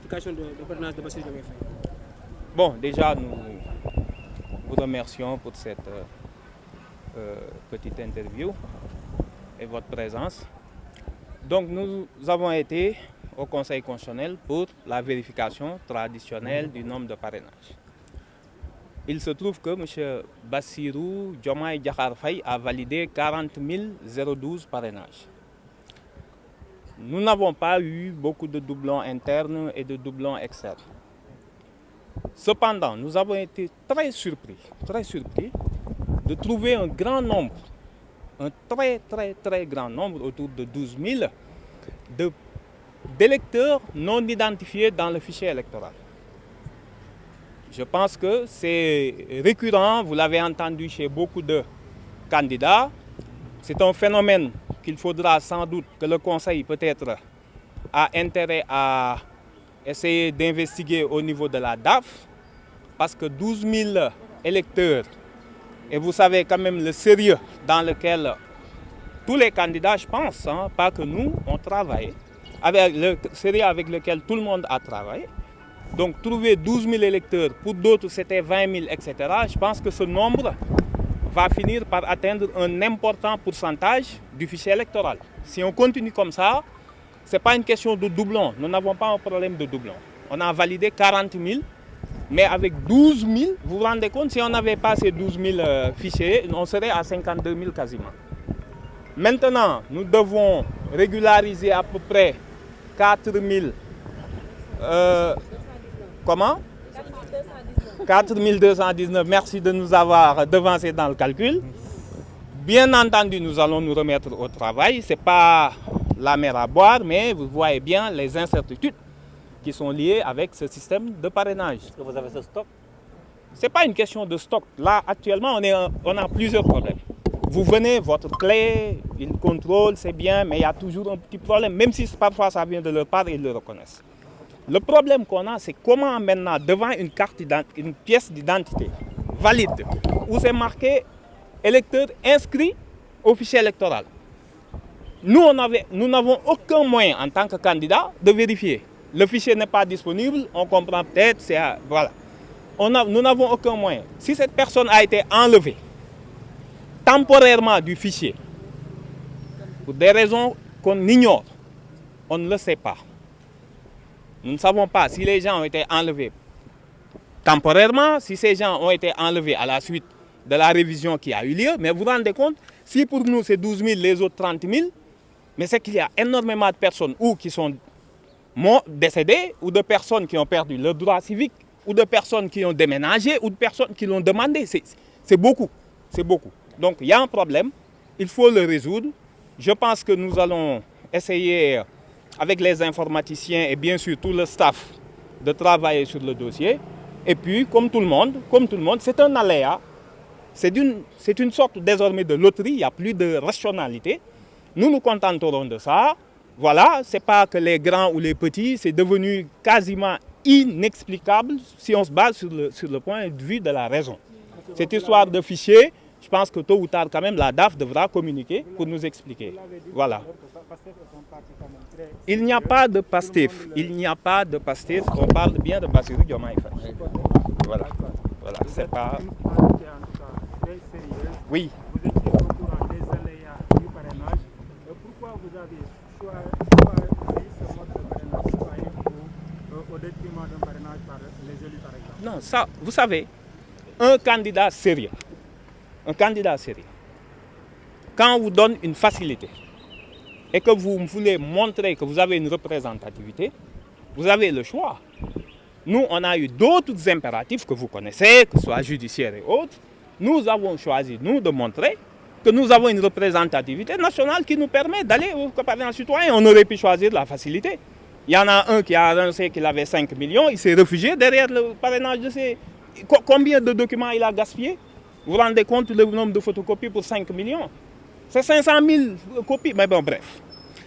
l'application de parrainage de Bassirou Diomaye Faye? Bon, déjà, nous vous remercions pour cette petite interview et votre présence. Donc, nous avons été au Conseil constitutionnel pour la vérification traditionnelle du nombre de parrainages. Il se trouve que M. Bassirou Diomaye Diakhar Faye a validé 40 012 parrainages. Nous n'avons pas eu beaucoup de doublons internes et de doublons externes. Cependant, nous avons été très surpris de trouver un grand nombre, un très grand nombre, autour de 12 000, d'électeurs non identifiés dans le fichier électoral. Je pense que c'est récurrent, vous l'avez entendu chez beaucoup de candidats. C'est un phénomène qu'il faudra sans doute que le Conseil peut-être a intérêt à essayer d'investiguer au niveau de la DAF, parce que 12 000 électeurs, et vous savez quand même le sérieux dans lequel tous les candidats, je pense, pas que nous, on travaille, avec le sérieux avec lequel tout le monde a travaillé. Donc trouver 12 000 électeurs, pour d'autres c'était 20 000, etc. Je pense que ce nombre va finir par atteindre un important pourcentage du fichier électoral. Si on continue comme ça, ce n'est pas une question de doublon. Nous n'avons pas un problème de doublon. On a validé 40 000, mais avec 12 000, vous vous rendez compte, si on n'avait pas ces 12 000 fichiers, on serait à 52 000 quasiment. Maintenant, nous devons régulariser à peu près 4 000... comment 4 219, merci de nous avoir devancés dans le calcul. Bien entendu, nous allons nous remettre au travail. Ce n'est pas la mer à boire, mais vous voyez bien les incertitudes qui sont liées avec ce système de parrainage. Est-ce que vous avez ce stock? Ce n'est pas une question de stock. Là, actuellement, on a plusieurs problèmes. Vous venez, votre clé, ils contrôlent, c'est bien, mais il y a toujours un petit problème. Même si parfois ça vient de leur part, ils le reconnaissent. Le problème qu'on a, c'est comment maintenant, devant une pièce d'identité valide, où c'est marqué électeur inscrit au fichier électoral. Nous n'avons aucun moyen en tant que candidat de vérifier. Le fichier n'est pas disponible, on comprend peut-être, voilà. Nous n'avons aucun moyen. Si cette personne a été enlevée temporairement du fichier, pour des raisons qu'on ignore, on ne le sait pas. Nous ne savons pas si les gens ont été enlevés temporairement, si ces gens ont été enlevés à la suite de la révision qui a eu lieu. Mais vous vous rendez compte, si pour nous c'est 12 000, les autres 30 000, mais c'est qu'il y a énormément de personnes ou qui sont décédées, ou de personnes qui ont perdu leur droit civique, ou de personnes qui ont déménagé, ou de personnes qui l'ont demandé. C'est beaucoup, c'est beaucoup. Donc il y a un problème, il faut le résoudre. Je pense que nous allons essayer, avec les informaticiens et bien sûr tout le staff, de travailler sur le dossier. Et puis, comme tout le monde, c'est un aléa. C'est une sorte désormais de loterie, il n'y a plus de rationalité. Nous nous contenterons de ça. Voilà, ce n'est pas que les grands ou les petits, c'est devenu quasiment inexplicable si on se base sur le point de vue de la raison. Cette histoire de fichier, je pense que tôt ou tard, quand même, la DAF devra communiquer pour nous expliquer. Voilà. Il n'y a pas de PASTEF. Il n'y a pas de PASTEF. On parle bien de Bassirou Diomaye Faye. Voilà. Voilà. C'est pas... Oui. Vous étiez au courant des aléas du parrainage. Pourquoi vous avez choisi ce mode de parrainage citoyen au détriment d'un parrainage par les élus, par exemple? Non, ça, vous savez, un candidat sérieux, quand on vous donne une facilité et que vous voulez montrer que vous avez une représentativité, vous avez le choix. Nous, on a eu d'autres impératifs que vous connaissez, que ce soit judiciaire et autres. Nous avons choisi, nous, de montrer que nous avons une représentativité nationale qui nous permet d'aller au parrainage citoyen. On aurait pu choisir la facilité. Il y en a un qui a annoncé qu'il avait 5 millions, il s'est réfugié derrière le parrainage de ses... Combien de documents il a gaspillé? Vous vous rendez compte du nombre de photocopies pour 5 millions? C'est 500 000 copies. Mais bon, bref.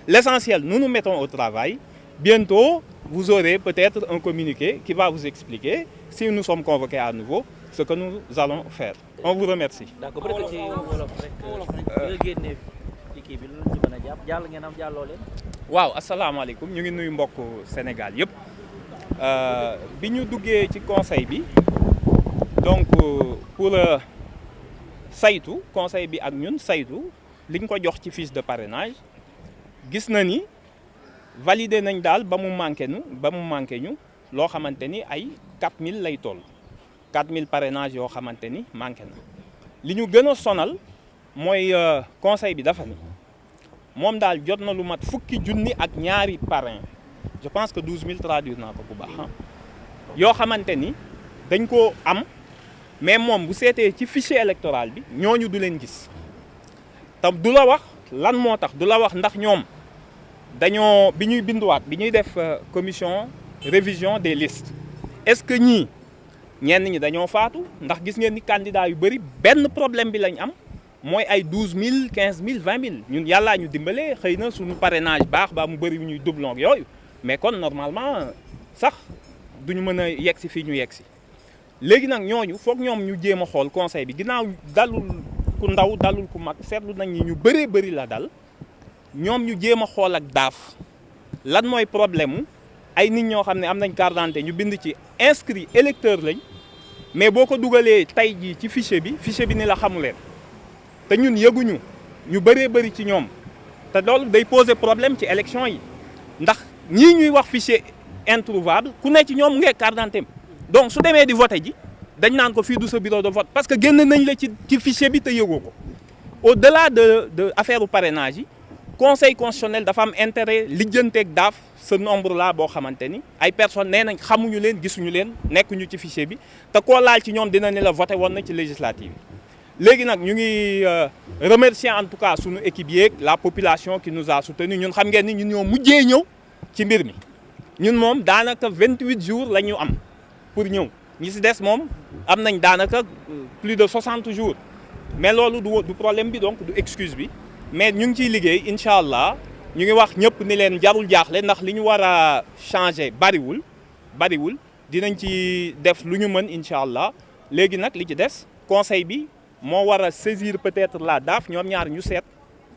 L'essentiel, nous nous mettons au travail. Bientôt, vous aurez peut-être un communiqué qui va vous expliquer, si nous sommes convoqués à nouveau, ce que nous allons faire. On vous remercie. D'accord. Peut-être ci wolof rek nga génne ci kii bi lu ci mën a jàpp jàll ngeen am jàlloo leen. waaw asalaamaaleykum ñu ngi nuyu mbokk Sénégal yëpp bi ñu duggee ci conseil bi donc pour saytu conseil bi ak ñun saytu liñ ko jox ci fiche de parrainage gis na ni validé nañ daal ba mu manqué ñu loo xamante ni ay 4000 lay toll 4000 parrainage yoo xamante ni manqué na li ñu gën a sonal mooy conseil bi dafa ni moom daal jot na lu mat fukki junni ak ñaari parrain je pense que 12000 traduire naa ko bu baax yoo xamante ni dañ ko am mais moom bu seetee ci fichier électoral bi ñooñu du leen gis tam du la wax lan moo tax du la wax ndax ñoom dañoo bi ñuy binduwaat bi ñuy def commission révision des listes est-ce que ñenn ñi dañoo faatu ndax gis ngeen ni candidat yu bëri benn problème bi lañ am mooy ay 12000 15000 20000 ñun yàllaa ñu dimbalee xëy na suñu parrainage baax ba mu bëri ñuy doublon ak yooyu mais kon normalement sax duñu mën a yegg si fii ñu yegg si léegi nag ñooñu foog ñoom ñu jéem a xool conseil bi ginnaaw dalul ku ndaw dalul ku mag seetlu nañ ni ñu bëree bëri la dal ñoom ñu jéem a xool ak daaf lan mooy problème mu ay nit ñoo xam ne am nañ carte d'identité ñu bind ci inscrit électeur lañ mais boo ko dugalee tey jii ci fichier bi ni la xamu leen te ñun yëguñu ñu bëree bëri ci ñoom te loolu day poser problème ci élection yi ndax ñii ñuy wax fichier introuvable ku ne ci ñoom mu ngi carte d'identité donc su demee di voté ji dañ naan ko fii du sa bureau de vote parce que génn nañ la ci fichier bi te yëgoo ko au-delà de affaire u parrainage yi conseil constitutionnel dafa am intérêt lijjanteeg daaf ce nombre là boo xamante ni ay personnes nee nañ xamuñu leen gisuñu leen nekkuñu ci fichier bi te koo laal ci ñoom dina ne la voté woon na ci législative yi léegi nag ñu ngi remercier en tout cas suñu équipe yeeg la population qui nous a soutenu ñun xam ngeen ni ñun ñoo mujjee ñëw ci mbir mi ñun moom daanaka 28 jours la ñu am pour ñëw ñi si des moom am nañ daanaka plus de 60 jours mais loolu du problème bi donc du excuse bi mais ñu ngi ciy liggéey incha allah ñu ngi wax ñëpp ni leen jarul jaaxle ndax li ñu war a changer bariwul dinañ ci def lu ñu mën incha allah léegi nag li ci des conseil bi moo war a saisir peut-être la DAF ñoom ñaar ñu seet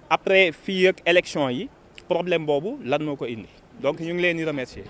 après fii ak élection yi problème boobu lan moo ko indi donc ñu ngi leen di remercier.